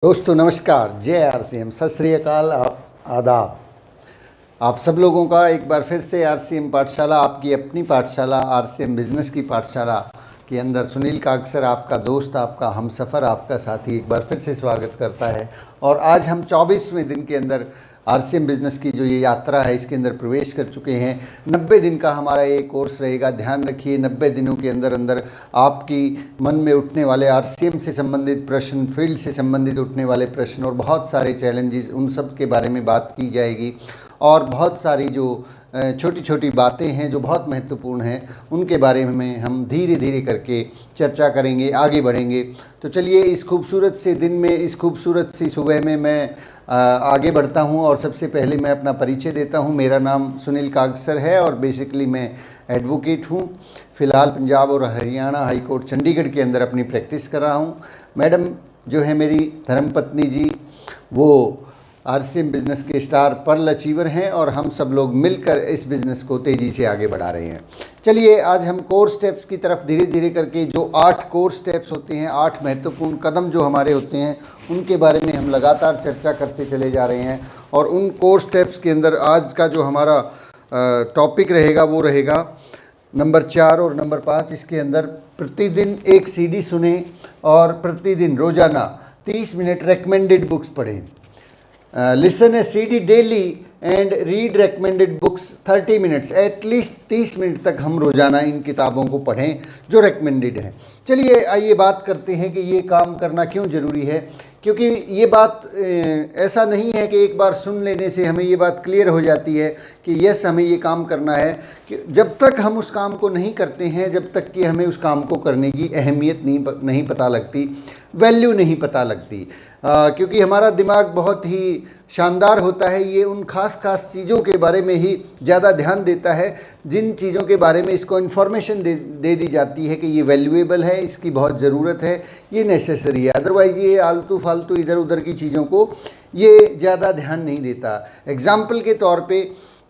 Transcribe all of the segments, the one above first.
दोस्तों नमस्कार, जय आरसीएम, सत श्री अकाल, आदाब। आप सब लोगों का एक बार फिर से आरसीएम पाठशाला, आपकी अपनी पाठशाला आरसीएम बिजनेस की पाठशाला के अंदर सुनील कागसर, आपका दोस्त, आपका हमसफ़र, आपका साथी एक बार फिर से स्वागत करता है। और आज हम 24वें दिन के अंदर आरसीएम बिजनेस की जो ये यात्रा है इसके अंदर प्रवेश कर चुके हैं। 90 दिन का हमारा ये कोर्स रहेगा। ध्यान रखिए, 90 दिनों के अंदर अंदर आपकी मन में उठने वाले आरसीएम से संबंधित प्रश्न, फील्ड से संबंधित उठने वाले प्रश्न और बहुत सारे चैलेंजेस, उन सब के बारे में बात की जाएगी। और बहुत सारी जो छोटी छोटी बातें हैं जो बहुत महत्वपूर्ण हैं, उनके बारे में हम धीरे धीरे करके चर्चा करेंगे, आगे बढ़ेंगे। तो चलिए, इस खूबसूरत से दिन में, इस खूबसूरत सी सुबह में मैं आगे बढ़ता हूं। और सबसे पहले मैं अपना परिचय देता हूं। मेरा नाम सुनील कागसर है और बेसिकली मैं एडवोकेट हूं। फ़िलहाल पंजाब और हरियाणा हाई कोर्ट चंडीगढ़ के अंदर अपनी प्रैक्टिस कर रहा हूं। मैडम जो है मेरी धर्मपत्नी जी, वो आरसीएम बिजनेस के स्टार पर्ल अचीवर हैं और हम सब लोग मिलकर इस बिज़नेस को तेज़ी से आगे बढ़ा रहे हैं। चलिए, आज हम कोर स्टेप्स की तरफ धीरे धीरे करके, जो 8 कोर स्टेप्स होते हैं, 8 महत्वपूर्ण कदम जो हमारे होते हैं, उनके बारे में हम लगातार चर्चा करते चले जा रहे हैं। और उन कोर स्टेप्स के अंदर आज का जो हमारा टॉपिक रहेगा वो रहेगा नंबर 4 और नंबर 5। इसके अंदर प्रतिदिन एक सीडी सुने और प्रतिदिन रोज़ाना 30 मिनट रेकमेंडेड बुक्स पढ़ें। Listen A CD daily and read recommended books 30 minutes. At least 30 minute तक हम रोज़ाना इन किताबों को पढ़ें जो रेकमेंडेड हैं। चलिए, आइए बात करते हैं कि ये काम करना क्यों ज़रूरी है। क्योंकि ये बात ऐसा नहीं है कि एक बार सुन लेने से हमें ये बात क्लियर हो जाती है कि यस, हमें ये काम करना है। कि जब तक हम उस काम को नहीं करते हैं, जब तक कि हमें उस काम को करने की अहमियत नहीं पता लगती, वैल्यू नहीं पता लगती। क्योंकि हमारा दिमाग बहुत ही शानदार होता है। ये उन खास चीज़ों के बारे में ही ज़्यादा ध्यान देता है जिन चीज़ों के बारे में इसको इन्फॉर्मेशन दे दी जाती है कि ये वैल्यूएबल है, इसकी बहुत ज़रूरत है, ये नेसेसरी है। अदरवाइज़ ये आलतू फालतू इधर उधर की चीज़ों को ये ज़्यादा ध्यान नहीं देता। एग्ज़ाम्पल के तौर पे,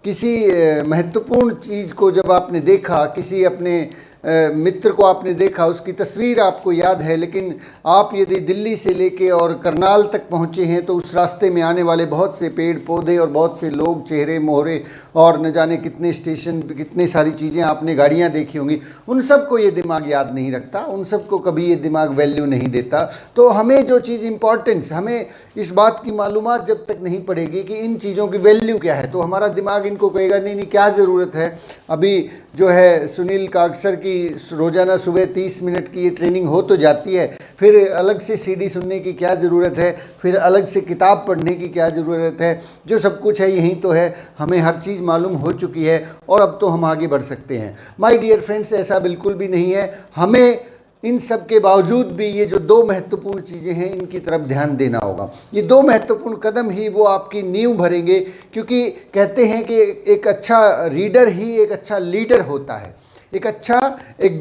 किसी महत्वपूर्ण चीज़ को जब आपने देखा, किसी अपने मित्र को आपने देखा, उसकी तस्वीर आपको याद है, लेकिन आप यदि दिल्ली से लेके और करनाल तक पहुँचे हैं तो उस रास्ते में आने वाले बहुत से पेड़ पौधे और बहुत से लोग, चेहरे मोहरे और न जाने कितने स्टेशन, कितनी सारी चीज़ें आपने, गाड़ियाँ देखी होंगी, उन सब को ये दिमाग याद नहीं रखता, उन सब को कभी ये दिमाग वैल्यू नहीं देता। तो हमें जो चीज़ इम्पॉर्टेंस, हमें इस बात की मालूमात जब तक नहीं पड़ेगी कि इन चीज़ों की वैल्यू क्या है, तो हमारा दिमाग इनको कहेगा नहीं क्या ज़रूरत है। अभी जो है सुनील कागसर की रोज़ाना सुबह 30 मिनट की ये ट्रेनिंग हो तो जाती है, फिर अलग से सीडी सुनने की क्या ज़रूरत है, फिर अलग से किताब पढ़ने की क्या ज़रूरत है, जो सब कुछ है यहीं तो है। हमें हर चीज़ मालूम हो चुकी है और अब तो हम आगे बढ़ सकते हैं। माय डियर फ्रेंड्स, ऐसा बिल्कुल भी नहीं है। हमें इन सब के बावजूद भी ये जो 2 महत्वपूर्ण चीज़ें हैं, इनकी तरफ ध्यान देना होगा। ये 2 महत्वपूर्ण कदम ही वो आपकी नींव भरेंगे। क्योंकि कहते हैं कि एक अच्छा रीडर ही एक अच्छा लीडर होता है। एक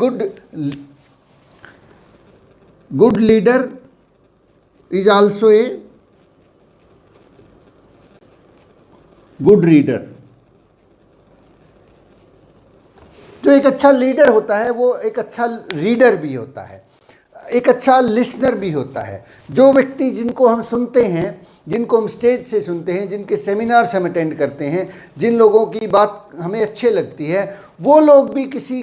good leader is also a good reader. जो एक अच्छा लीडर होता है वो एक अच्छा रीडर भी होता है, एक अच्छा लिसनर भी होता है। जो व्यक्ति, जिनको हम सुनते हैं, जिनको हम स्टेज से सुनते हैं, जिनके सेमिनार्स हम अटेंड करते हैं, जिन लोगों की बात हमें अच्छी लगती है, वो लोग भी किसी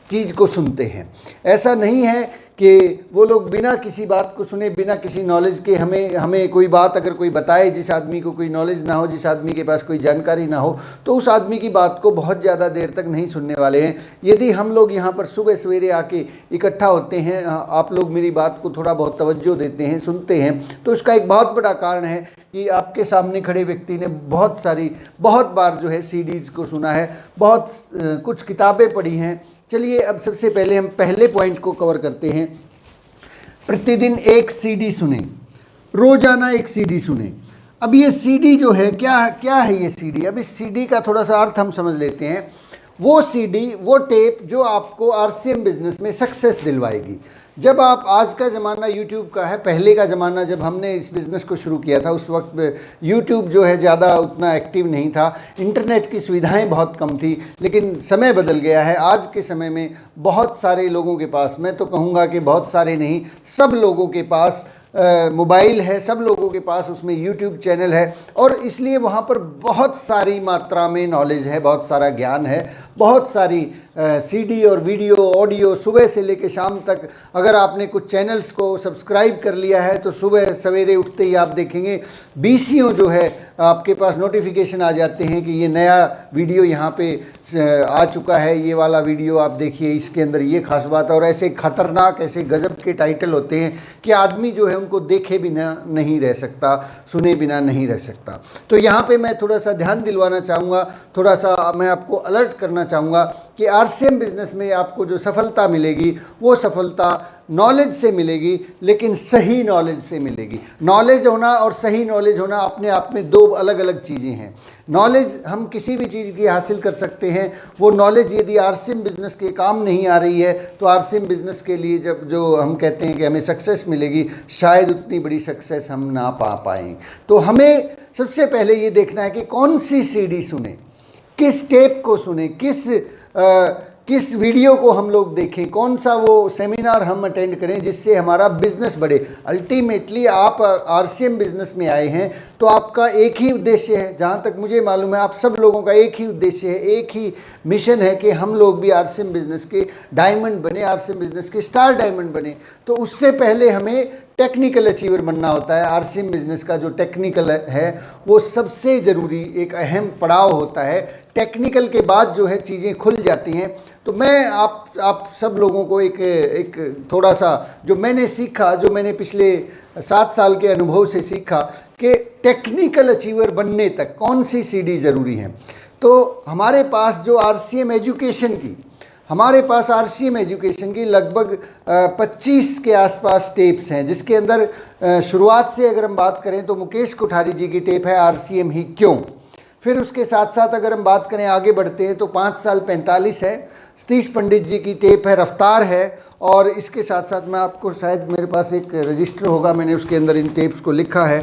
चीज़ को सुनते हैं। ऐसा नहीं है कि वो लोग बिना किसी बात को सुने, बिना किसी नॉलेज के हमें कोई बात अगर कोई बताए, जिस आदमी को कोई नॉलेज ना हो, जिस आदमी के पास कोई जानकारी ना हो, तो उस आदमी की बात को बहुत ज़्यादा देर तक नहीं सुनने वाले हैं। यदि हम लोग यहाँ पर सुबह सवेरे आके इकट्ठा होते हैं, आप लोग मेरी बात को थोड़ा बहुत तवज्जो देते हैं, सुनते हैं, तो उसका एक बहुत बड़ा कारण है कि आपके सामने खड़े व्यक्ति ने बहुत बार जो है सीडीज़ को सुना है, बहुत कुछ किताबें पढ़ी हैं। चलिए, अब सबसे पहले हम पहले पॉइंट को कवर करते हैं। प्रतिदिन एक सीडी सुने, रोजाना एक सीडी सुने। अब ये सीडी जो है, क्या है ये सीडी? अब इस सीडी का थोड़ा सा अर्थ हम समझ लेते हैं। वो सीडी, वो टेप जो आपको आरसीएम बिजनेस में सक्सेस दिलवाएगी। जब आप, आज का ज़माना यूट्यूब का है, पहले का ज़माना जब हमने इस बिज़नेस को शुरू किया था उस वक्त यूट्यूब जो है ज़्यादा उतना एक्टिव नहीं था, इंटरनेट की सुविधाएं बहुत कम थी। लेकिन समय बदल गया है। आज के समय में बहुत सारे लोगों के पास, मैं तो कहूँगा कि बहुत सारे नहीं, सब लोगों के पास मोबाइल है, सब लोगों के पास उसमें यूट्यूब चैनल है और इसलिए वहाँ पर बहुत सारी मात्रा में नॉलेज है, बहुत सारा ज्ञान है, बहुत सारी सीडी और वीडियो ऑडियो सुबह से लेकर शाम तक। अगर आपने कुछ चैनल्स को सब्सक्राइब कर लिया है तो सुबह सवेरे उठते ही आप देखेंगे बीसियों जो है आपके पास नोटिफिकेशन आ जाते हैं कि ये नया वीडियो यहाँ पे आ चुका है, ये वाला वीडियो आप देखिए, इसके अंदर ये खास बात है। और ऐसे खतरनाक, ऐसे गजब के टाइटल होते हैं कि आदमी जो है उनको देखे बिना नहीं रह सकता, सुने बिना नहीं रह सकता। तो यहाँ पे मैं थोड़ा सा ध्यान दिलवाना चाहूँगा, थोड़ा सा मैं आपको अलर्ट करना चाहूँगा कि आरसीएम बिजनेस में आपको जो सफलता मिलेगी वो सफलता नॉलेज से मिलेगी, लेकिन सही नॉलेज से मिलेगी। नॉलेज होना और सही नॉलेज होना अपने आप में दो अलग अलग चीज़ें हैं। नॉलेज हम किसी भी चीज़ की हासिल कर सकते हैं, वो नॉलेज यदि आरसीएम बिजनेस के काम नहीं आ रही है तो आरसीएम बिजनेस के लिए जब जो हम कहते हैं कि हमें सक्सेस मिलेगी, शायद उतनी बड़ी सक्सेस हम ना पा पाएँ। तो हमें सबसे पहले ये देखना है कि कौन सी सीडी सुने, किस टेप को सुने, किस वीडियो को हम लोग देखें, कौन सा वो सेमिनार हम अटेंड करें जिससे हमारा बिजनेस बढ़े। अल्टीमेटली आप आरसीएम बिजनेस में आए हैं तो आपका एक ही उद्देश्य है, जहाँ तक मुझे मालूम है आप सब लोगों का एक ही उद्देश्य है, एक ही मिशन है कि हम लोग भी आरसीएम बिजनेस के डायमंड बने, आरसीएम बिजनेस के स्टार डायमंड बने। तो उससे पहले हमें टेक्निकल अचीवर बनना होता है। आरसीएम बिजनेस का जो टेक्निकल है वो सबसे ज़रूरी एक अहम पड़ाव होता है। टेक्निकल के बाद जो है चीज़ें खुल जाती हैं। तो मैं आप सब लोगों को एक थोड़ा सा जो मैंने सीखा, जो मैंने पिछले 7 साल के अनुभव से सीखा कि टेक्निकल अचीवर बनने तक कौन सी सीडी ज़रूरी है। तो हमारे पास जो आरसीएम एजुकेशन की लगभग 25 के आसपास टेप्स हैं, जिसके अंदर शुरुआत से अगर हम बात करें तो मुकेश कोठारी जी की टेप है आरसीएम ही क्यों। फिर उसके साथ साथ अगर हम बात करें, आगे बढ़ते हैं तो 5 साल 45 है, सतीश पंडित जी की टेप है, रफ्तार है। और इसके साथ साथ मैं आपको, शायद मेरे पास एक रजिस्टर होगा, मैंने उसके अंदर इन टेप्स को लिखा है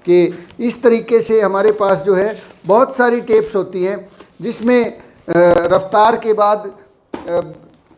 कि इस तरीके से हमारे पास जो है बहुत सारी टेप्स होती हैं, जिसमें रफ्तार के बाद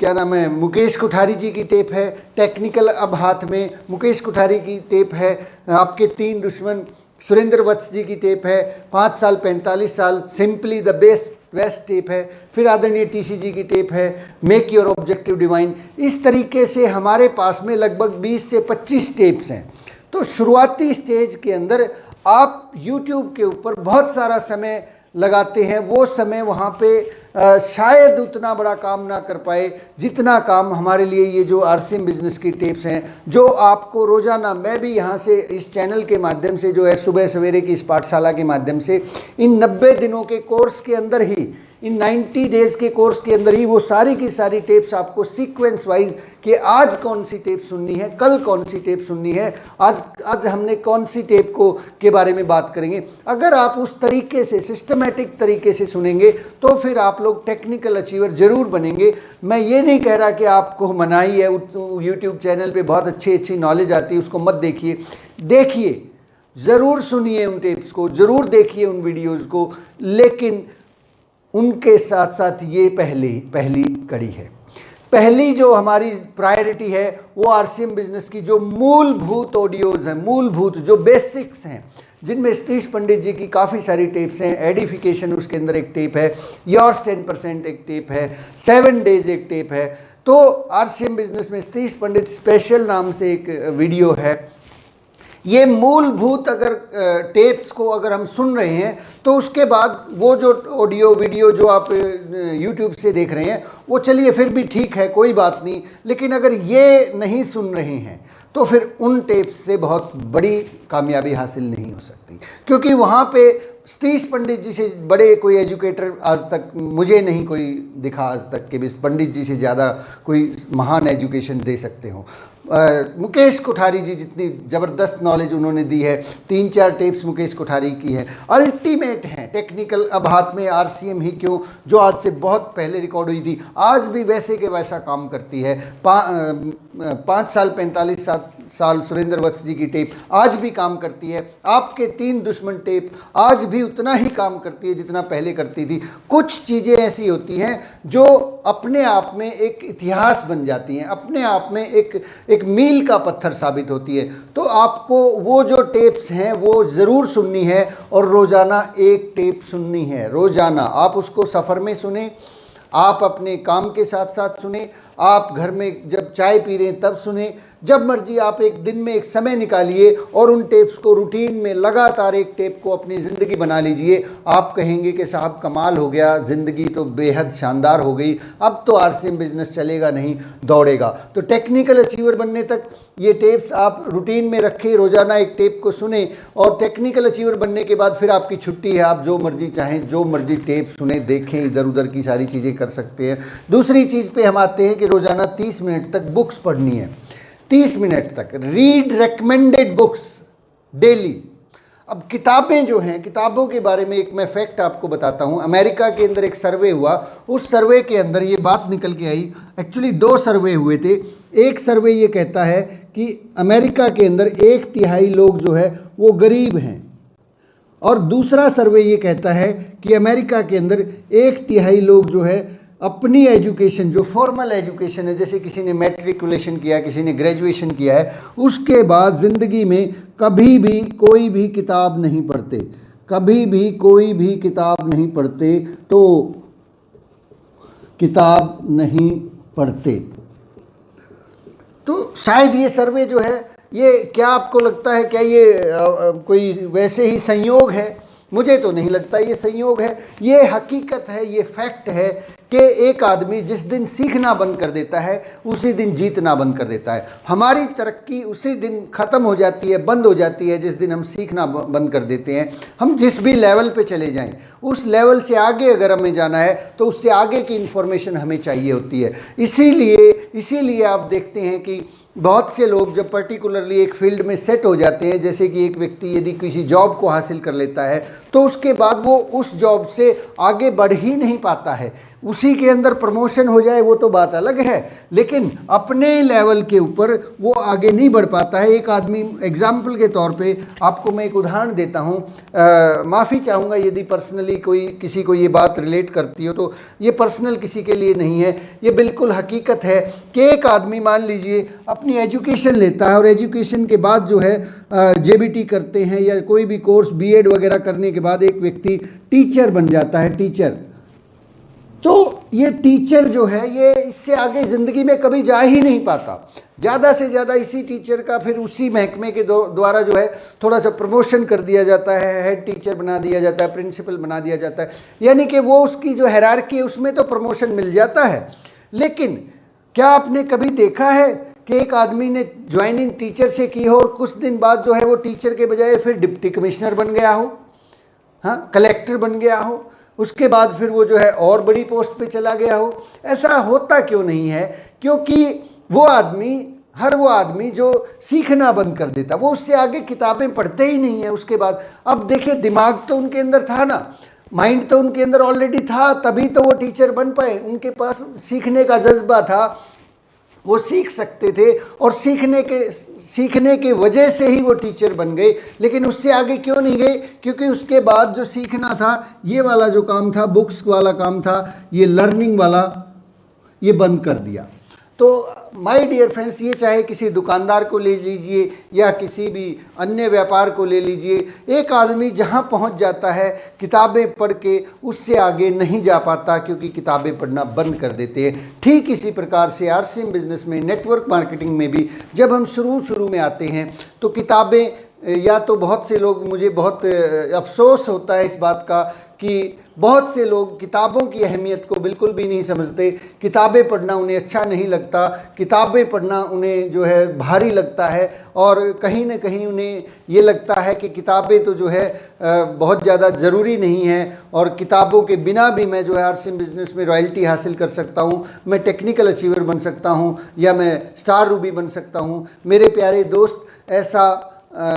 क्या नाम है, मुकेश कोठारी जी की टेप है, टेक्निकल अब हाथ में, मुकेश कोठारी की टेप है, आपके 3 दुश्मन सुरेंद्र वत्स जी की टेप है, 5 साल 45 साल, सिंपली द बेस्ट टेप है। फिर आदरणीय टीसी जी की टेप है, मेक योर ऑब्जेक्टिव डिवाइन। इस तरीके से हमारे पास में लगभग 20 से 25 टेप्स हैं। तो शुरुआती स्टेज के अंदर आप YouTube के ऊपर बहुत सारा समय लगाते हैं, वो समय वहाँ पे शायद उतना बड़ा काम ना कर पाए जितना काम हमारे लिए ये जो आरसीएम बिजनेस की टिप्स हैं, जो आपको रोज़ाना, मैं भी यहाँ से इस चैनल के माध्यम से जो है सुबह सवेरे की इस पाठशाला के माध्यम से इन 90 दिनों के कोर्स के अंदर ही, इन 90 डेज़ के कोर्स के अंदर ही वो सारी की सारी टिप्स आपको सीक्वेंस वाइज कि आज कौन सी टेप सुननी है, कल कौन सी टेप सुननी है, आज हमने कौन सी टेप को के बारे में बात करेंगे। अगर आप उस तरीके से सिस्टमेटिक तरीके से सुनेंगे तो फिर आप लोग टेक्निकल अचीवर ज़रूर बनेंगे। मैं ये नहीं कह रहा कि आपको मनाही है, यूट्यूब चैनल पे बहुत अच्छी नॉलेज आती है, उसको मत देखिए, ज़रूर सुनिए उन टेप्स को, ज़रूर देखिए उन वीडियोज़ को, लेकिन उनके साथ साथ ये पहली कड़ी है। पहली जो हमारी प्रायोरिटी है वो आरसीएम बिजनेस की जो मूलभूत ऑडियोज़ हैं, मूलभूत जो बेसिक्स हैं, जिनमें सतीश पंडित जी की काफ़ी सारी टेप्स हैं। एडिफिकेशन उसके अंदर एक टेप है, योर्स 10% एक टेप है, 7 डेज एक टेप है। तो आरसीएम बिजनेस में सतीश पंडित स्पेशल नाम से एक वीडियो है। ये मूलभूत अगर टेप्स को अगर हम सुन रहे हैं तो उसके बाद वो जो ऑडियो वीडियो जो आप यूट्यूब से देख रहे हैं वो चलिए फिर भी ठीक है, कोई बात नहीं, लेकिन अगर ये नहीं सुन रहे हैं तो फिर उन टेप्स से बहुत बड़ी कामयाबी हासिल नहीं हो सकती, क्योंकि वहाँ पे सतीश पंडित जी से बड़े कोई एजुकेटर आज तक मुझे नहीं कोई दिखा आज तक कि पंडित जी से ज़्यादा कोई महान एजुकेशन दे सकते हो। मुकेश कोठारी जी जितनी ज़बरदस्त नॉलेज उन्होंने दी है, 3-4 टेप्स मुकेश कोठारी की है। अल्टीमेट हैं टेक्निकल। अब हाथ में आरसीएम ही क्यों, जो आज से बहुत पहले रिकॉर्ड हुई थी, आज भी वैसे के वैसा काम करती है। 5 साल 45 साल सुरेंद्र वत्स जी की टेप आज भी काम करती है। आपके 3 दुश्मन टेप आज भी उतना ही काम करती है जितना पहले करती थी। कुछ चीज़ें ऐसी होती हैं जो अपने आप में एक इतिहास बन जाती हैं, अपने आप में एक मील का पत्थर साबित होती है। तो आपको वो जो टेप्स हैं वो ज़रूर सुननी है, और रोज़ाना एक टेप सुननी है। रोज़ाना आप उसको सफ़र में सुने, आप अपने काम के साथ साथ सुने, आप घर में जब चाय पी रहे हैं तब सुने, जब मर्जी आप एक दिन में एक समय निकालिए और उन टेप्स को रूटीन में लगातार एक टेप को अपनी ज़िंदगी बना लीजिए। आप कहेंगे कि साहब कमाल हो गया, ज़िंदगी तो बेहद शानदार हो गई, अब तो आरसीएम बिजनेस चलेगा नहीं, दौड़ेगा। तो टेक्निकल अचीवर बनने तक ये टेप्स आप रूटीन में रखें, रोज़ाना एक टेप को सुने, और टेक्निकल अचीवर बनने के बाद फिर आपकी छुट्टी है, आप जो मर्जी चाहें जो मर्जी टेप सुने, देखें, इधर उधर की सारी चीज़ें कर सकते हैं। दूसरी चीज़ पे हम आते हैं कि रोज़ाना 30 मिनट तक बुक्स पढ़नी है। 30 मिनट तक रीड रेकमेंडेड बुक्स डेली। अब किताबें जो हैं, किताबों के बारे में एक मैं फैक्ट आपको बताता हूँ। अमेरिका के अंदर एक सर्वे हुआ, उस सर्वे के अंदर ये बात निकल के आई। एक्चुअली 2 सर्वे हुए थे। एक सर्वे ये कहता है कि अमेरिका के अंदर 1/3 लोग जो है वो गरीब हैं, और दूसरा सर्वे ये कहता है कि अमेरिका के अंदर 1/3 लोग जो है अपनी एजुकेशन, जो फॉर्मल एजुकेशन है, जैसे किसी ने मैट्रिकुलेशन किया, किसी ने ग्रेजुएशन किया है, उसके बाद ज़िंदगी में कभी भी कोई भी किताब नहीं पढ़ते, कभी भी कोई भी किताब नहीं पढ़ते, तो किताब नहीं पढ़ते। तो शायद ये सर्वे जो है, ये क्या आपको लगता है, क्या ये कोई वैसे ही संयोग है? मुझे तो नहीं लगता ये संयोग है, ये हकीकत है, ये फैक्ट है कि एक आदमी जिस दिन सीखना बंद कर देता है उसी दिन जीतना बंद कर देता है। हमारी तरक्की उसी दिन ख़त्म हो जाती है, बंद हो जाती है, जिस दिन हम सीखना बंद कर देते हैं। हम जिस भी लेवल पे चले जाएं, उस लेवल से आगे अगर हमें जाना है तो उससे आगे की इन्फॉर्मेशन हमें चाहिए होती है। इसीलिए आप देखते हैं कि बहुत से लोग जब पर्टिकुलरली एक फील्ड में सेट हो जाते हैं, जैसे कि एक व्यक्ति यदि किसी जॉब को हासिल कर लेता है तो उसके बाद वो उस जॉब से आगे बढ़ ही नहीं पाता है। उसी के अंदर प्रमोशन हो जाए वो तो बात अलग है, लेकिन अपने लेवल के ऊपर वो आगे नहीं बढ़ पाता है। एक आदमी, एग्जाम्पल के तौर पे आपको मैं एक उदाहरण देता हूँ, माफ़ी चाहूँगा यदि पर्सनली कोई किसी को ये बात रिलेट करती हो, तो ये पर्सनल किसी के लिए नहीं है, ये बिल्कुल हकीकत है कि एक आदमी मान लीजिए अपनी एजुकेशन लेता है और एजुकेशन के बाद जो है जेबीटी करते हैं या कोई भी कोर्स बीएड वगैरह करने के बाद एक व्यक्ति टीचर बन जाता है, टीचर। तो ये टीचर जो है ये इससे आगे ज़िंदगी में कभी जा ही नहीं पाता। ज़्यादा से ज़्यादा इसी टीचर का फिर उसी महकमे के द्वारा जो है थोड़ा सा प्रमोशन कर दिया जाता है, हेड टीचर बना दिया जाता है, प्रिंसिपल बना दिया जाता है, यानी कि वो उसकी जो हायरार्की है उसमें तो प्रमोशन मिल जाता है। लेकिन क्या आपने कभी देखा है कि एक आदमी ने ज्वाइनिंग टीचर से की हो और कुछ दिन बाद जो है वो टीचर के बजाय फिर डिप्टी कमिश्नर बन गया हो, हाँ, कलेक्टर बन गया हो, उसके बाद फिर वो जो है और बड़ी पोस्ट पे चला गया हो? ऐसा होता क्यों नहीं है? क्योंकि वो आदमी जो सीखना बंद कर देता, वो उससे आगे किताबें पढ़ते ही नहीं है उसके बाद। अब देखिए, दिमाग तो उनके अंदर था ना, माइंड तो उनके अंदर ऑलरेडी था, तभी तो वो टीचर बन पाए। उनके पास सीखने का जज्बा था, वो सीख सकते थे, और सीखने के वजह से ही वो टीचर बन गए। लेकिन उससे आगे क्यों नहीं गए? क्योंकि उसके बाद जो सीखना था, ये वाला जो काम था, बुक्स वाला काम था, ये लर्निंग वाला, ये बंद कर दिया। तो माय डियर फ्रेंड्स, ये चाहे किसी दुकानदार को ले लीजिए या किसी भी अन्य व्यापार को ले लीजिए, एक आदमी जहाँ पहुँच जाता है किताबें पढ़ के, उससे आगे नहीं जा पाता, क्योंकि किताबें पढ़ना बंद कर देते हैं। ठीक इसी प्रकार से आरसीएम बिजनेस में, नेटवर्क मार्केटिंग में भी जब हम शुरू में आते हैं तो किताबें, या तो बहुत से लोग, मुझे बहुत अफसोस होता है इस बात का कि बहुत से लोग किताबों की अहमियत को बिल्कुल भी नहीं समझते। किताबें पढ़ना उन्हें अच्छा नहीं लगता, किताबें पढ़ना उन्हें जो है भारी लगता है, और कहीं ना कहीं उन्हें ये लगता है कि किताबें तो जो है बहुत ज़्यादा ज़रूरी नहीं है, और किताबों के बिना भी मैं जो है आरसीएम बिजनेस में रॉयल्टी हासिल कर सकता हूँ, मैं टेक्निकल अचीवर बन सकता हूँ, या मैं स्टार रूबी बन सकता हूँ। मेरे प्यारे दोस्त, ऐसा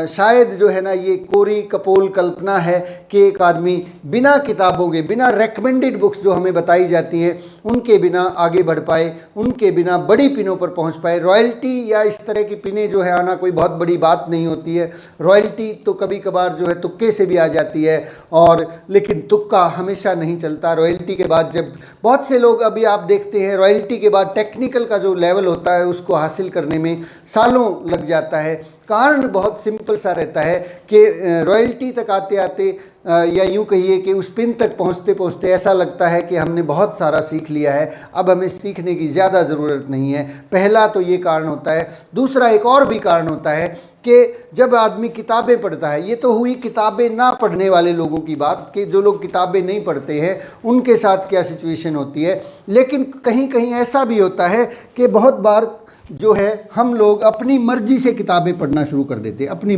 शायद जो है ना ये कोरी कपोल कल्पना है कि एक आदमी बिना किताबों के, बिना रेकमेंडेड बुक्स जो हमें बताई जाती है उनके बिना आगे बढ़ पाए, उनके बिना बड़ी पिनों पर पहुंच पाए। रॉयल्टी या इस तरह की पिनें जो है आना कोई बहुत बड़ी बात नहीं होती है। रॉयल्टी तो कभी कभार जो है तुक्के से भी आ जाती है, और लेकिन तुक्का हमेशा नहीं चलता। रॉयल्टी के बाद जब बहुत से लोग, अभी आप देखते हैं रॉयल्टी के बाद टेक्निकल का जो लेवल होता है उसको हासिल करने में सालों लग जाता है। कारण बहुत सिंपल सा रहता है कि रॉयल्टी तक आते आते या यूँ कहिए कि उस पिन तक पहुँचते पहुँचते ऐसा लगता है कि हमने बहुत सारा सीख लिया है, अब हमें सीखने की ज़्यादा ज़रूरत नहीं है। पहला तो ये कारण होता है। दूसरा एक और भी कारण होता है कि जब आदमी किताबें पढ़ता है, ये तो हुई किताबें ना पढ़ने वाले लोगों की बात, कि जो लोग किताबें नहीं पढ़ते हैं उनके साथ क्या सिचुएशन होती है। लेकिन कहीं कहीं ऐसा भी होता है कि बहुत बार जो है हम लोग अपनी मर्ज़ी से किताबें पढ़ना शुरू कर देते हैं। अपनी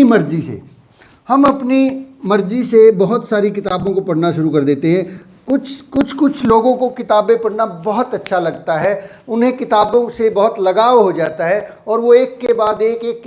मर्ज़ी से हम अपनी मर्ज़ी से बहुत सारी किताबों को पढ़ना शुरू कर देते हैं। कुछ लोगों को किताबें पढ़ना बहुत अच्छा लगता है, उन्हें किताबों से बहुत लगाव हो जाता है और वो एक के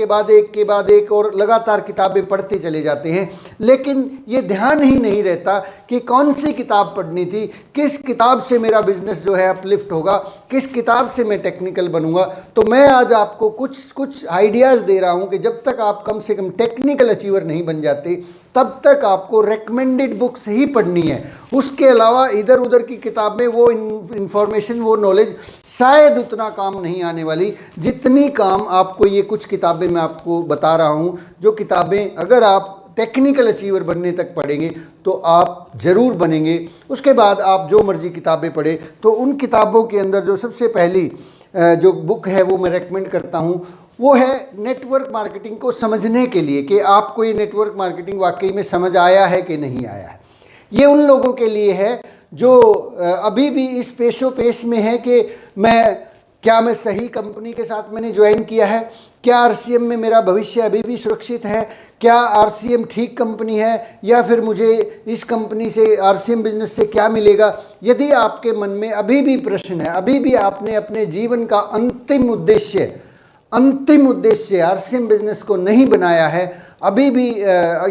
बाद एक और लगातार किताबें पढ़ते चले जाते हैं। लेकिन ये ध्यान ही नहीं रहता कि कौन सी किताब पढ़नी थी, किस किताब से मेरा बिजनेस जो है अपलिफ्ट होगा, किस किताब से मैं टेक्निकल बनूंगा। तो मैं आज आपको कुछ आइडियाज़ दे रहा हूँ कि जब तक आप कम से कम टेक्निकल अचीवर नहीं बन जाते तब तक आपको रेकमेंडेड बुक्स ही पढ़नी है। उसके अलावा इधर उधर की किताबें, वो इन्फॉर्मेशन, वो नॉलेज शायद उतना काम नहीं आने वाली जितनी काम आपको ये कुछ किताबें मैं आपको बता रहा हूँ, जो किताबें अगर आप टेक्निकल अचीवर बनने तक पढ़ेंगे तो आप ज़रूर बनेंगे। उसके बाद आप जो मर्जी किताबें पढ़ें। तो उन किताबों के अंदर जो सबसे पहली जो बुक है वो मैं रेकमेंड करता हूँ, वो है नेटवर्क मार्केटिंग को समझने के लिए, कि आपको ये नेटवर्क मार्केटिंग वाकई में समझ आया है कि नहीं आया है। ये उन लोगों के लिए है जो अभी भी इस पेशो पेश में है कि मैं सही कंपनी के साथ मैंने ज्वाइन किया है, क्या आरसीएम में मेरा भविष्य अभी भी सुरक्षित है, क्या आरसीएम ठीक कंपनी है, या फिर मुझे इस कंपनी से, आरसीएम बिजनेस से क्या मिलेगा। यदि आपके मन में अभी भी प्रश्न है, अभी भी आपने अपने जीवन का अंतिम उद्देश्य आरसीएम बिजनेस को नहीं बनाया है, अभी भी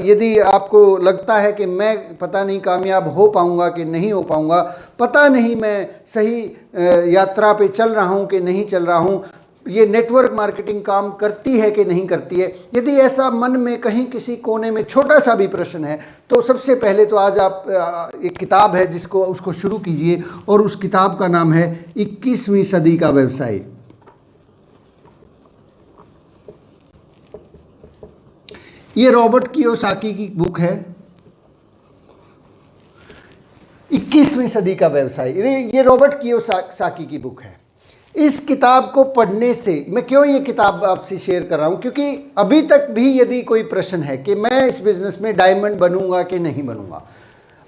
यदि आपको लगता है कि मैं पता नहीं कामयाब हो पाऊंगा कि नहीं हो पाऊंगा, पता नहीं मैं सही यात्रा पे चल रहा हूं कि नहीं चल रहा हूं, ये नेटवर्क मार्केटिंग काम करती है कि नहीं करती है, यदि ऐसा मन में कहीं किसी कोने में छोटा सा भी प्रश्न है, तो सबसे पहले तो आज आप एक किताब है उसको शुरू कीजिए, और उस किताब का नाम है 21वीं सदी का व्यवसाय। ये रॉबर्ट कियोसाकी की बुक है, 21वीं सदी का व्यवसाय। ये रॉबर्ट कियोसाकी की बुक है। इस किताब को पढ़ने से मैं क्यों ये किताब आपसे शेयर कर रहा हूँ, क्योंकि अभी तक भी यदि कोई प्रश्न है कि मैं इस बिजनेस में डायमंड बनूंगा कि नहीं बनूंगा,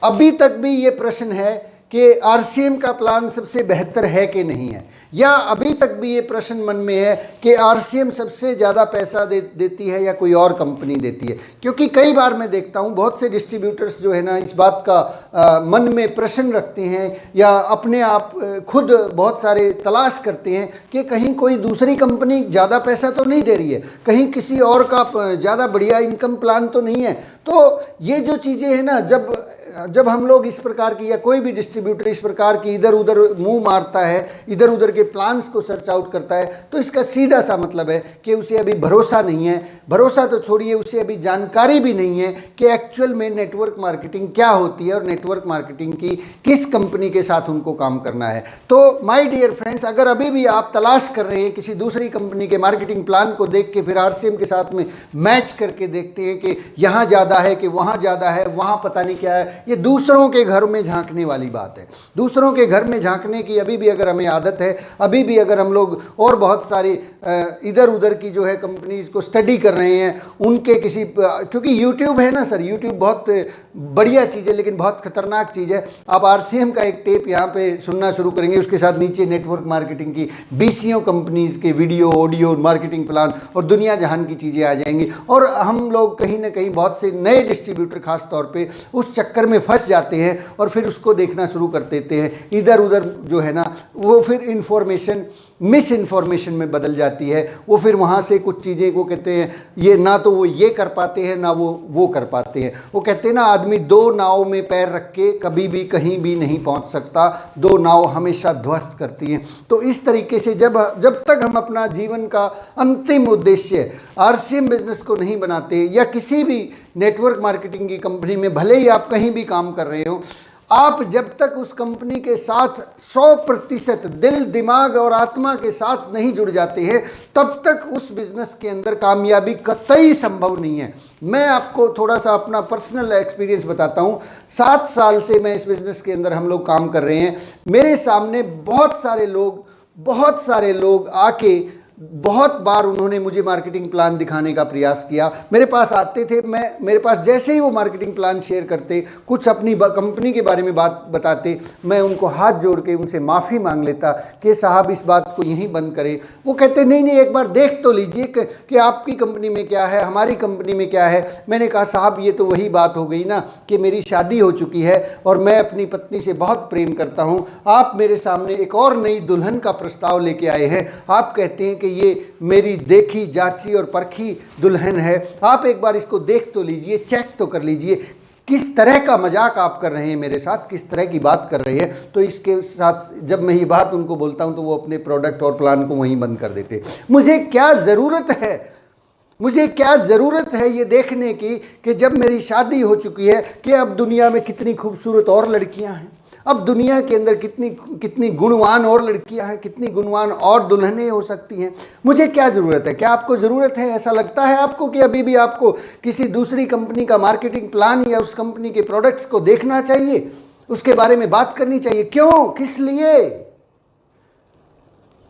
अभी तक भी ये प्रश्न है कि आरसीएम का प्लान सबसे बेहतर है कि नहीं है, या अभी तक भी ये प्रश्न मन में है कि आरसीएम सबसे ज़्यादा पैसा देती है या कोई और कंपनी देती है। क्योंकि कई बार मैं देखता हूँ बहुत से डिस्ट्रीब्यूटर्स जो है ना इस बात का मन में प्रश्न रखते हैं, या अपने आप खुद बहुत सारे तलाश करते हैं कि कहीं कोई दूसरी कंपनी ज़्यादा पैसा तो नहीं दे रही है, कहीं किसी और का ज़्यादा बढ़िया इनकम प्लान तो नहीं है। तो ये जो चीज़ें हैं ना, जब हम लोग इस प्रकार की, या कोई भी डिस्ट्रीब्यूटर इस प्रकार की इधर उधर मुंह मारता है, इधर उधर के प्लान्स को सर्च आउट करता है, तो इसका सीधा सा मतलब है कि उसे अभी भरोसा नहीं है। भरोसा तो छोड़िए, उसे अभी जानकारी भी नहीं है कि एक्चुअल में नेटवर्क मार्केटिंग क्या होती है और नेटवर्क मार्केटिंग की किस कंपनी के साथ उनको काम करना है। तो माय डियर फ्रेंड्स, अगर अभी भी आप तलाश कर रहे हैं किसी दूसरी कंपनी के मार्केटिंग प्लान को देख के फिर आरसीएम के साथ में मैच करके देखते हैं कि यहाँ ज़्यादा है कि वहाँ ज़्यादा है, वहाँ पता नहीं क्या है, ये दूसरों के घर में झांकने वाली बात है। दूसरों के घर में झांकने की अभी भी अगर हमें आदत है, अभी भी अगर हम लोग और बहुत सारी इधर उधर की जो है कंपनीज को स्टडी कर रहे हैं, उनके किसी, क्योंकि यूट्यूब है ना सर, यूट्यूब बहुत बढ़िया चीज़ है लेकिन बहुत खतरनाक चीज़ है। आप आरसीएम का एक टेप यहाँ पे सुनना शुरू करेंगे, उसके साथ नीचे नेटवर्क मार्केटिंग की 20 कंपनीज के वीडियो, ऑडियो, मार्केटिंग प्लान और दुनिया जहान की चीज़ें आ जाएंगी। और हम लोग कहीं ना कहीं बहुत से नए डिस्ट्रीब्यूटर खास तौर पे उस चक्कर में फंस जाते हैं और फिर उसको देखना शुरू कर देते हैं इधर उधर जो है ना, वो फिर इन्फॉर्मेशन मिस इन्फॉर्मेशन में बदल जाती है। वो फिर वहाँ से कुछ चीज़ें को कहते हैं ये ना तो वो ये कर पाते हैं ना वो कर पाते हैं। वो कहते हैं ना आदमी दो नाव में पैर रख के कभी भी कहीं भी नहीं पहुँच सकता, दो नाव हमेशा ध्वस्त करती हैं। तो इस तरीके से जब तक हम अपना जीवन का अंतिम उद्देश्य आरसीएम बिजनेस को नहीं बनाते, या किसी भी नेटवर्क मार्केटिंग की कंपनी में भले ही आप कहीं भी काम कर रहे हो, आप जब तक उस कंपनी के साथ 100% दिल दिमाग और आत्मा के साथ नहीं जुड़ जाते हैं, तब तक उस बिज़नेस के अंदर कामयाबी कतई संभव नहीं है। मैं आपको थोड़ा सा अपना पर्सनल एक्सपीरियंस बताता हूँ। 7 साल से मैं इस बिज़नेस के अंदर हम लोग काम कर रहे हैं। मेरे सामने बहुत सारे लोग आके बहुत बार उन्होंने मुझे मार्केटिंग प्लान दिखाने का प्रयास किया। मेरे पास आते थे, मेरे पास जैसे ही वो मार्केटिंग प्लान शेयर करते, कुछ अपनी कंपनी के बारे में बात बताते, मैं उनको हाथ जोड़ के उनसे माफ़ी मांग लेता कि साहब इस बात को यहीं बंद करें। वो कहते नहीं एक बार देख तो लीजिए कि आपकी कंपनी में क्या है, हमारी कंपनी में क्या है। मैंने कहा साहब ये तो वही बात हो गई ना कि मेरी शादी हो चुकी है और मैं अपनी पत्नी से बहुत प्रेम करता हूँ। आप मेरे सामने एक और नई दुल्हन का प्रस्ताव लेके आए हैं। आप कहते हैं कि ये मेरी देखी जांची और परखी दुल्हन है, आप एक बार इसको देख तो लीजिए, चेक तो कर लीजिए। किस तरह का मजाक आप कर रहे हैं मेरे साथ, किस तरह की बात कर रहे हैं। तो इसके साथ जब मैं ये बात उनको बोलता हूं तो वो अपने प्रोडक्ट और प्लान को वहीं बंद कर देते। मुझे क्या ज़रूरत है ये देखने की कि जब मेरी शादी हो चुकी है कि अब दुनिया में कितनी खूबसूरत और लड़कियां हैं, अब दुनिया के अंदर कितनी गुणवान और लड़कियां हैं, कितनी गुणवान और दुल्हनें हो सकती हैं। मुझे क्या ज़रूरत है? क्या आपको ज़रूरत है? ऐसा लगता है आपको कि अभी भी आपको किसी दूसरी कंपनी का मार्केटिंग प्लान या उस कंपनी के प्रोडक्ट्स को देखना चाहिए, उसके बारे में बात करनी चाहिए? क्यों, किस लिए?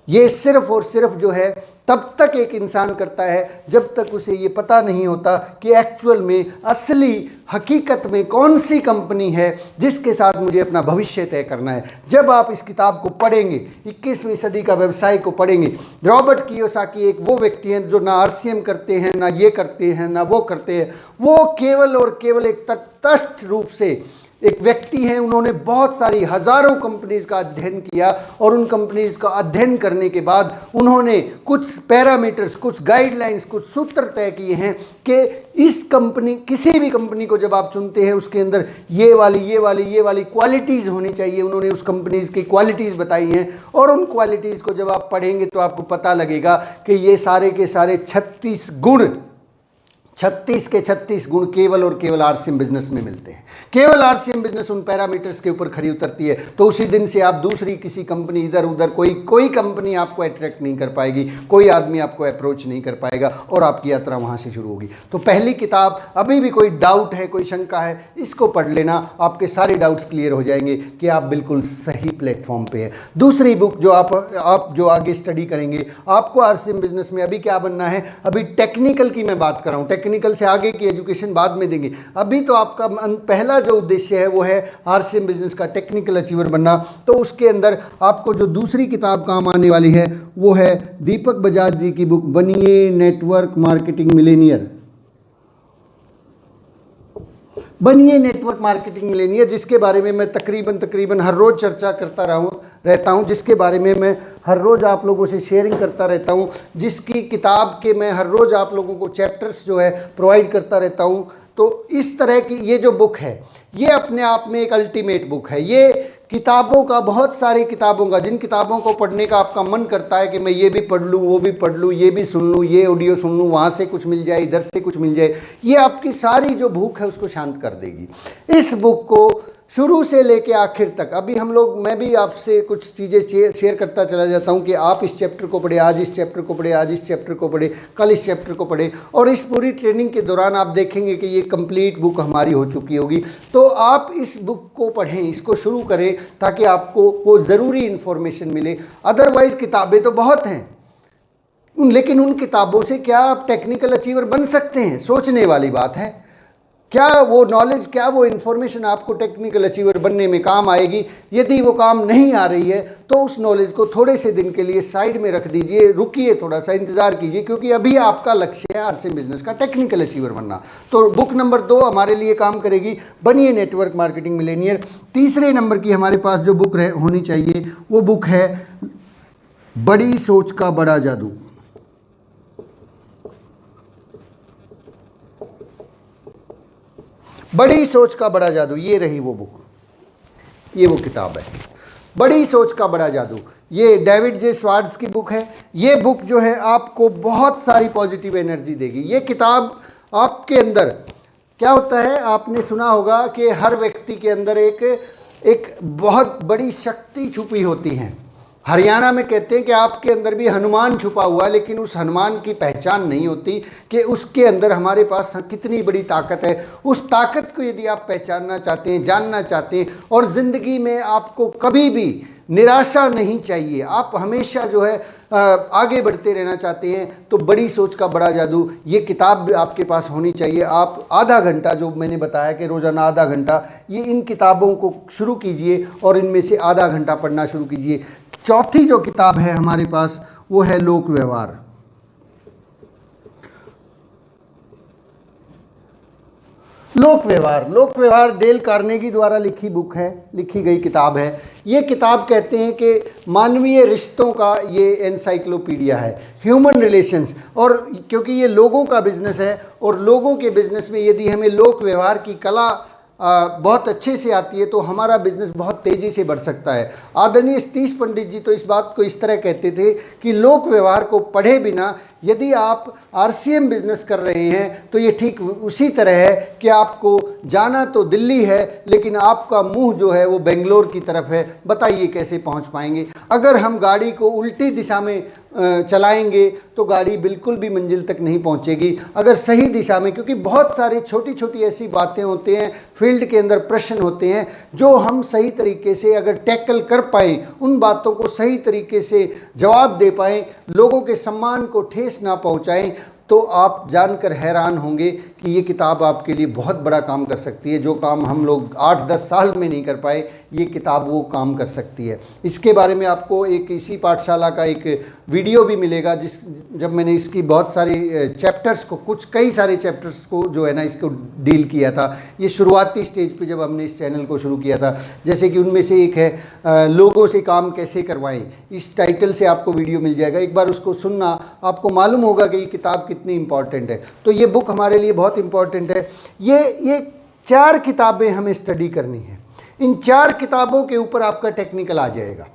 ये सिर्फ और सिर्फ जो है तब तक एक इंसान करता है जब तक उसे ये पता नहीं होता कि एक्चुअल में असली हकीकत में कौन सी कंपनी है जिसके साथ मुझे अपना भविष्य तय करना है। जब आप इस किताब को पढ़ेंगे, 21वीं सदी का व्यवसाय को पढ़ेंगे, रॉबर्ट कियोसाकी एक वो व्यक्ति हैं जो ना आरसीएम करते हैं, ना ये करते हैं, ना वो करते हैं। वो केवल और केवल एक तटस्थ रूप से एक व्यक्ति हैं। उन्होंने बहुत सारी हज़ारों कंपनीज का अध्ययन किया और उन कंपनीज का अध्ययन करने के बाद उन्होंने कुछ पैरामीटर्स, कुछ गाइडलाइंस, कुछ सूत्र तय किए हैं कि इस कंपनी, किसी भी कंपनी को जब आप चुनते हैं उसके अंदर ये वाली क्वालिटीज़ होनी चाहिए। उन्होंने उस कंपनीज की क्वालिटीज़ बताई हैं और उन क्वालिटीज़ को जब आप पढ़ेंगे तो आपको पता लगेगा कि ये सारे के सारे 36 के 36 गुण केवल और केवल आरसीएम बिजनेस में मिलते हैं। केवल आरसीएम बिजनेस उन पैरामीटर्स के ऊपर खरी उतरती है तो उसी दिन से आप दूसरी किसी कंपनी, इधर उधर कोई कंपनी आपको अट्रैक्ट नहीं कर पाएगी, कोई आदमी आपको अप्रोच नहीं कर पाएगा और आपकी यात्रा वहाँ से शुरू होगी। तो पहली किताब, अभी भी कोई डाउट है, कोई शंका है, इसको पढ़ लेना, आपके सारे डाउट्स क्लियर हो जाएंगे कि आप बिल्कुल सही प्लेटफॉर्म पे है। दूसरी बुक जो आप जो आगे स्टडी करेंगे, आपको आरसीएम बिजनेस में अभी क्या बनना है, अभी टेक्निकल की मैं बात कर रहा हूँ, टेक्निकल से आगे की एजुकेशन बाद में देंगे। अभी तो आपका पहला जो उद्देश्य है वो है आरसीएम बिजनेस का टेक्निकल अचीवर बनना। तो उसके अंदर आपको जो दूसरी किताब काम आने वाली है वो है दीपक बजाज जी की बुक बनिए नेटवर्क मार्केटिंग मिलेनियर। बनिए नेटवर्क मार्केटिंग मिलेनियर, जिसके बारे में मैं तकरीबन हर रोज़ चर्चा करता रहता हूँ, जिसके बारे में मैं हर रोज़ आप लोगों से शेयरिंग करता रहता हूँ, जिसकी किताब के मैं हर रोज़ आप लोगों को चैप्टर्स जो है प्रोवाइड करता रहता हूँ। तो इस तरह की ये जो बुक है ये अपने आप में एक अल्टीमेट बुक है। ये किताबों का, बहुत सारी किताबों का, जिन किताबों को पढ़ने का आपका मन करता है कि मैं ये भी पढ़ लूँ, वो भी पढ़ लूँ, ये भी सुन लूँ, ये ऑडियो सुन लूँ, वहाँ से कुछ मिल जाए, इधर से कुछ मिल जाए, ये आपकी सारी जो भूख है उसको शांत कर देगी। इस बुक को शुरू से लेके आखिर तक, अभी मैं भी आपसे कुछ चीज़ें शेयर करता चला जाता हूँ कि आप इस चैप्टर को पढ़े, आज इस चैप्टर को पढ़े, आज इस चैप्टर को पढ़े, कल इस चैप्टर को पढ़े, और इस पूरी ट्रेनिंग के दौरान आप देखेंगे कि ये कंप्लीट बुक हमारी हो चुकी होगी। तो आप इस बुक को पढ़ें, इसको शुरू करें ताकि आपको वो ज़रूरी इन्फॉर्मेशन मिले। अदरवाइज़ किताबें तो बहुत हैं, लेकिन उन किताबों से क्या आप टेक्निकल अचीवर बन सकते हैं, सोचने वाली बात है। क्या वो नॉलेज, क्या वो इन्फॉर्मेशन आपको टेक्निकल अचीवर बनने में काम आएगी? यदि वो काम नहीं आ रही है तो उस नॉलेज को थोड़े से दिन के लिए साइड में रख दीजिए, रुकिए, थोड़ा सा इंतज़ार कीजिए, क्योंकि अभी आपका लक्ष्य है आरसीएम बिजनेस का टेक्निकल अचीवर बनना। तो बुक नंबर 2 हमारे लिए काम करेगी, बनिए नेटवर्क मार्केटिंग मिलेनियर। तीसरे नंबर की हमारे पास जो बुक होनी चाहिए वो बुक है बड़ी सोच का बड़ा जादू। बड़ी सोच का बड़ा जादू, ये रही वो बुक, ये वो किताब है, बड़ी सोच का बड़ा जादू। ये डेविड जे स्वार्ट्ज की बुक है। ये बुक जो है आपको बहुत सारी पॉजिटिव एनर्जी देगी। ये किताब आपके अंदर क्या होता है, आपने सुना होगा कि हर व्यक्ति के अंदर एक बहुत बड़ी शक्ति छुपी होती है। हरियाणा में कहते हैं कि आपके अंदर भी हनुमान छुपा हुआ है, लेकिन उस हनुमान की पहचान नहीं होती कि उसके अंदर हमारे पास कितनी बड़ी ताकत है। उस ताकत को यदि आप पहचानना चाहते हैं, जानना चाहते हैं, और ज़िंदगी में आपको कभी भी निराशा नहीं चाहिए, आप हमेशा जो है आगे बढ़ते रहना चाहते हैं, तो बड़ी सोच का बड़ा जादू, ये किताब आपके पास होनी चाहिए। आप आधा घंटा, जो मैंने बताया कि रोज़ाना आधा घंटा, ये इन किताबों को शुरू कीजिए और इनमें से आधा घंटा पढ़ना शुरू कीजिए। चौथी जो किताब है हमारे पास वो है लोक व्यवहार। लोक व्यवहार डेल कार्नेगी द्वारा लिखी गई किताब है। ये किताब कहते हैं कि मानवीय रिश्तों का ये एनसाइक्लोपीडिया है, ह्यूमन रिलेशंस। और क्योंकि ये लोगों का बिजनेस है, और लोगों के बिजनेस में यदि हमें लोक व्यवहार की कला बहुत अच्छे से आती है, तो हमारा बिजनेस बहुत तेज़ी से बढ़ सकता है। आदरणीय सतीश पंडित जी तो इस बात को इस तरह कहते थे कि लोक व्यवहार को पढ़े बिना यदि आप आरसीएम बिजनेस कर रहे हैं, तो ये ठीक उसी तरह है कि आपको जाना तो दिल्ली है, लेकिन आपका मुंह जो है वो बेंगलोर की तरफ है। बताइए कैसे पहुंच पाएंगे? अगर हम गाड़ी को उल्टी दिशा में चलाएंगे तो गाड़ी बिल्कुल भी मंजिल तक नहीं पहुंचेगी। अगर सही दिशा में, क्योंकि बहुत सारी छोटी छोटी ऐसी बातें होती हैं, फील्ड के अंदर प्रश्न होते हैं, जो हम सही तरीके से अगर टैकल कर पाएँ, उन बातों को सही तरीके से जवाब दे पाएँ, लोगों के सम्मान को ठेस ना पहुंचाएं, तो आप जानकर हैरान होंगे कि ये किताब आपके लिए बहुत बड़ा काम कर सकती है। जो काम हम लोग 8-10 साल में नहीं कर पाए, ये किताब वो काम कर सकती है। इसके बारे में आपको एक इसी पाठशाला का एक वीडियो भी मिलेगा, जब मैंने इसकी बहुत सारी चैप्टर्स को, कई सारे चैप्टर्स को जो है ना, इसको डील किया था। ये शुरुआती स्टेज पे जब हमने इस चैनल को शुरू किया था। जैसे कि उनमें से एक है लोगों से काम कैसे करवाएं। इस टाइटल से आपको वीडियो मिल जाएगा, एक बार उसको सुनना, आपको मालूम होगा कि ये किताब कितनी इंपॉर्टेंट है। तो ये बुक हमारे लिए बहुत इंपॉर्टेंट है। ये 4 किताबें हमें स्टडी करनी है। इन 4 किताबों के ऊपर आपका टेक्निकल आ जाएगा।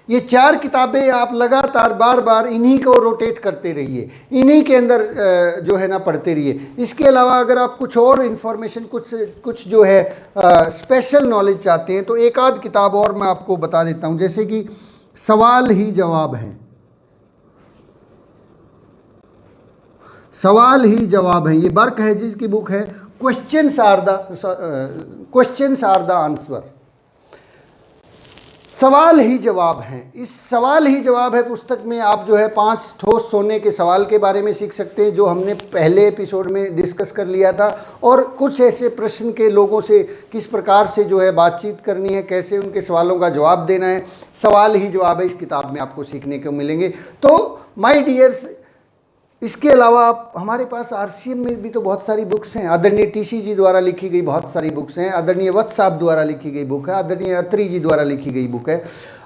ये 4 किताबें आप लगातार बार बार इन्हीं को रोटेट करते रहिए, इन्हीं के अंदर जो है ना पढ़ते रहिए। इसके अलावा अगर आप कुछ और इन्फॉर्मेशन, कुछ जो है स्पेशल नॉलेज चाहते हैं, तो एक आध किताब और मैं आपको बता देता हूँ, जैसे कि सवाल ही जवाब है। सवाल ही जवाब है, ये बर्क हेजिस की बुक है। Questions are the answer. सवाल ही जवाब हैं। इस सवाल ही जवाब है पुस्तक में आप जो है 5 ठोस सोने के सवाल के बारे में सीख सकते हैं, जो हमने पहले एपिसोड में डिस्कस कर लिया था। और कुछ ऐसे प्रश्न के लोगों से किस प्रकार से जो है बातचीत करनी है, कैसे उनके सवालों का जवाब देना है, सवाल ही जवाब है, इस किताब में आपको सीखने को मिलेंगे। तो माय डियर्स, इसके अलावा आप, हमारे पास आरसीएम में भी तो बहुत सारी बुक्स हैं। आदरणीय टीसी जी द्वारा लिखी गई बहुत सारी बुक्स हैं। आदरणीय वत्स साहब द्वारा लिखी गई बुक है। आदरणीय अत्री जी द्वारा लिखी गई बुक है।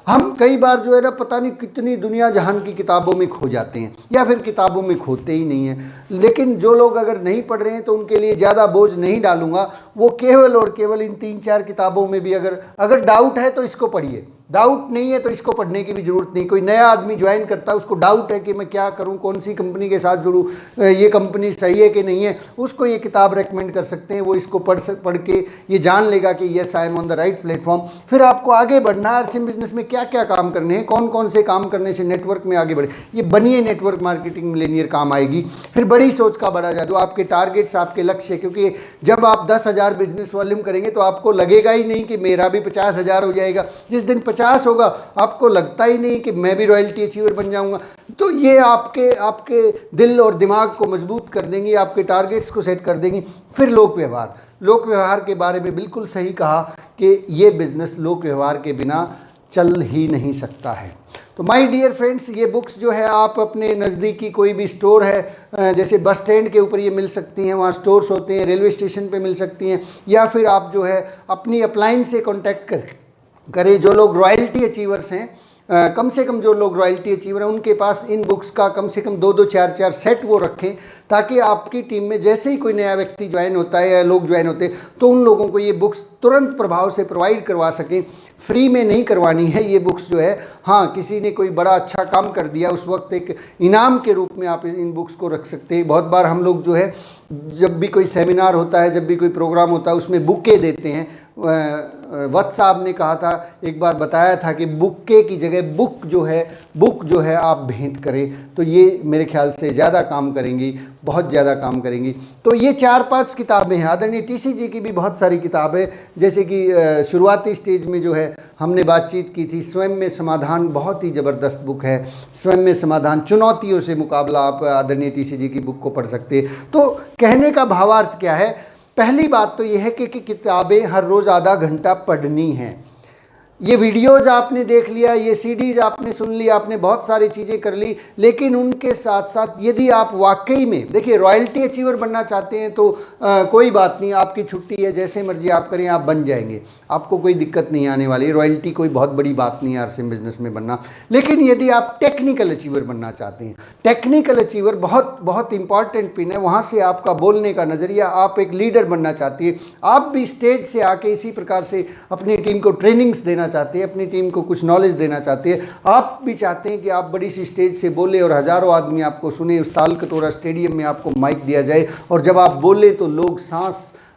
हम कई बार जो है ना, पता नहीं कितनी दुनिया जहान की किताबों में खो जाते हैं, या फिर किताबों में खोते ही नहीं हैं। लेकिन जो लोग अगर नहीं पढ़ रहे हैं, तो उनके लिए ज़्यादा बोझ नहीं डालूंगा। वो केवल और केवल इन 3-4 किताबों में भी अगर डाउट है तो इसको पढ़िए, डाउट नहीं है तो इसको पढ़ने की भी ज़रूरत नहीं। कोई नया आदमी ज्वाइन करता है, उसको डाउट है कि मैं क्या करूं, कौन सी कंपनी के साथ जुड़ूं, ये कंपनी सही है कि नहीं है, उसको ये किताब रेकमेंड कर सकते हैं। वो इसको पढ़ के ये जान लेगा कि yes I am on the right platform. फिर आपको आगे बढ़ना है। आरसीएम बिजनेस में क्या क्या काम करने हैं, कौन कौन से काम करने से नेटवर्क में आगे बढ़े, ये बनिए नेटवर्क मार्केटिंग मिलेनियर काम आएगी। फिर बड़ी सोच का बड़ा जादू, आपके टारगेट्स, आपके लक्ष्य। क्योंकि जब आप 10,000 बिजनेस वॉल्यूम करेंगे, तो आपको लगेगा ही नहीं कि मेरा भी 50,000 हो जाएगा। जिस दिन 50 होगा, आपको लगता ही नहीं कि मैं भी रॉयल्टी अचीवर बन जाऊंगा। तो ये आपके दिल और दिमाग को मजबूत कर देंगी, आपके टारगेट्स को सेट कर देंगी। फिर लोक व्यवहार के बारे में बिल्कुल सही कहा कि ये बिजनेस लोक व्यवहार के बिना चल ही नहीं सकता है। तो माय डियर फ्रेंड्स, ये बुक्स जो है आप अपने नज़दीकी कोई भी स्टोर है, जैसे बस स्टैंड के ऊपर ये मिल सकती हैं, वहाँ स्टोर्स होते हैं, रेलवे स्टेशन पे मिल सकती हैं, या फिर आप जो है अपनी अपलाइन से कॉन्टैक्ट करें। जो लोग रॉयल्टी अचीवर्स हैं, कम से कम जो लोग रॉयल्टी अचीवर हैं उनके पास इन बुक्स का कम से कम 2-2 4-4 सेट वो रखें, ताकि आपकी टीम में जैसे ही कोई नया व्यक्ति ज्वाइन होता है या लोग ज्वाइन होते हैं तो उन लोगों को ये बुक्स तुरंत प्रभाव से प्रोवाइड करवा सकें। फ्री में नहीं करवानी है ये बुक्स जो है। हाँ, किसी ने कोई बड़ा अच्छा काम कर दिया उस वक्त एक इनाम के रूप में आप इन बुक्स को रख सकते हैं। बहुत बार हम लोग जो है जब भी कोई सेमिनार होता है, जब भी कोई प्रोग्राम होता है, उसमें बुके देते हैं। वत्स साहब ने कहा था, एक बार बताया था कि बुक्के की जगह बुक जो है आप भेंट करें, तो ये मेरे ख्याल से ज़्यादा काम करेंगी, बहुत ज़्यादा काम करेंगी। तो ये 4-5 किताबें हैं। आदरणीय टीसी जी की भी बहुत सारी किताबें, जैसे कि शुरुआती स्टेज में जो है हमने बातचीत की थी, स्वयं में समाधान, बहुत ही ज़बरदस्त बुक है। स्वयं में समाधान, चुनौतियों से मुकाबला, आप आदरणीय टीसी जी की बुक को पढ़ सकते हैं। तो कहने का भावार्थ क्या है? पहली बात तो यह है कि किताबें हर रोज़ आधा घंटा पढ़नी हैं। ये वीडियोज़ आपने देख लिया, ये सीडीज़ आपने सुन ली, आपने बहुत सारी चीज़ें कर ली, लेकिन उनके साथ साथ यदि आप वाकई में देखिए रॉयल्टी अचीवर बनना चाहते हैं तो कोई बात नहीं, आपकी छुट्टी है, जैसे मर्जी आप करें, आप बन जाएंगे, आपको कोई दिक्कत नहीं आने वाली। रॉयल्टी कोई बहुत बड़ी बात नहीं है आरसीएम बिजनेस में बनना। लेकिन यदि आप टेक्निकल अचीवर बनना चाहते हैं, टेक्निकल अचीवर बहुत बहुत इंपॉर्टेंट पिन है। वहाँ से आपका बोलने का नज़रिया, आप एक लीडर बनना चाहती है, आप भी स्टेज से आके इसी प्रकार से अपनी टीम को ट्रेनिंग्स देना चाहते हैं, अपनी टीम को कुछ नॉलेज देना चाहते हैं। आप भी चाहते हैं कि आप बड़ी सी स्टेज से बोले और हज़ारों आदमी आपको सुने, उस ताल कटोरा स्टेडियम में आपको माइक दिया जाए और जब आप बोले तो लोग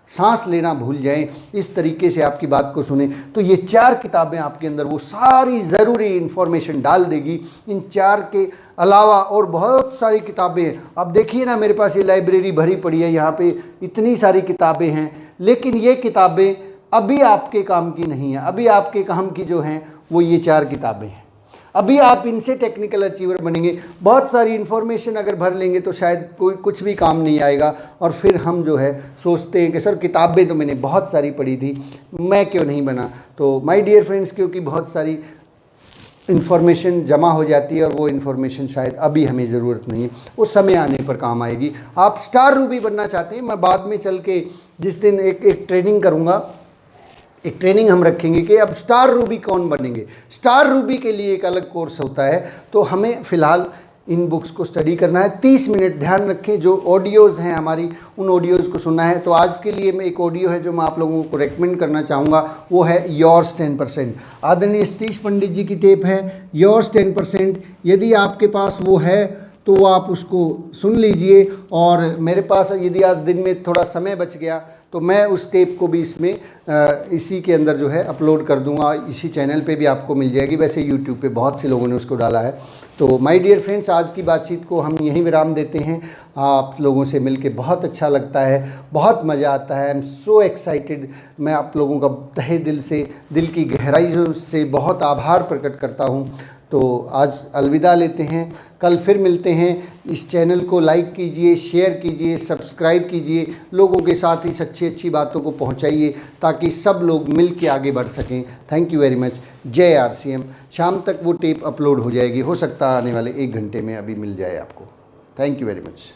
सांस लेना भूल जाएं, इस तरीके से आपकी बात को सुने। तो ये 4 किताबें आपके अंदर वो सारी ज़रूरी इन्फॉर्मेशन डाल देगी। इन 4 के अलावा और बहुत सारी किताबें हैं। अब देखिए ना, मेरे पास ये लाइब्रेरी भरी पड़ी है, यहाँ पे इतनी सारी किताबें हैं, लेकिन ये किताबें अभी आपके काम की नहीं है। अभी आपके काम की जो हैं वो ये 4 किताबें हैं। अभी आप इनसे टेक्निकल अचीवर बनेंगे। बहुत सारी इन्फॉर्मेशन अगर भर लेंगे तो शायद कोई कुछ भी काम नहीं आएगा, और फिर हम जो है सोचते हैं कि सर किताबें तो मैंने बहुत सारी पढ़ी थी, मैं क्यों नहीं बना। तो माय डियर फ्रेंड्स, क्योंकि बहुत सारी इन्फॉर्मेशन जमा हो जाती है और वो इन्फॉर्मेशन शायद अभी हमें ज़रूरत नहीं है, वो समय आने पर काम आएगी। आप स्टार रूबी बनना चाहते हैं, मैं बाद में चल के जिस दिन एक ट्रेनिंग करूँगा, एक ट्रेनिंग हम रखेंगे कि अब स्टार रूबी कौन बनेंगे। स्टार रूबी के लिए एक अलग कोर्स होता है। तो हमें फ़िलहाल इन बुक्स को स्टडी करना है। 30 मिनट, ध्यान रखें, जो ऑडियोज़ हैं हमारी, उन ऑडियोज़ को सुनना है। तो आज के लिए मैं एक ऑडियो है जो मैं आप लोगों को रेकमेंड करना चाहूँगा, वो है योर्स 10%। आदरणीय सतीश पंडित जी की टेप है योर्स 10%। यदि आपके पास वो है तो वो आप उसको सुन लीजिए। और मेरे पास यदि आज दिन में थोड़ा समय बच गया तो मैं उस टेप को भी इसमें इसी के अंदर जो है अपलोड कर दूंगा, इसी चैनल पे भी आपको मिल जाएगी। वैसे यूट्यूब पे बहुत से लोगों ने उसको डाला है। तो माय डियर फ्रेंड्स, आज की बातचीत को हम यहीं विराम देते हैं। आप लोगों से मिलके बहुत अच्छा लगता है, बहुत मज़ा आता है। I am so excited. मैं आप लोगों का तहे दिल से, दिल की गहराइयों से बहुत आभार प्रकट करता हूँ। तो आज अलविदा लेते हैं, कल फिर मिलते हैं। इस चैनल को लाइक कीजिए, शेयर कीजिए, सब्सक्राइब कीजिए, लोगों के साथ इस अच्छी बातों को पहुंचाइए ताकि सब लोग मिल के आगे बढ़ सकें। Thank you very much. जय आरसीएम। शाम तक वो टेप अपलोड हो जाएगी, हो सकता है आने वाले 1 घंटे में अभी मिल जाए आपको। Thank you very much.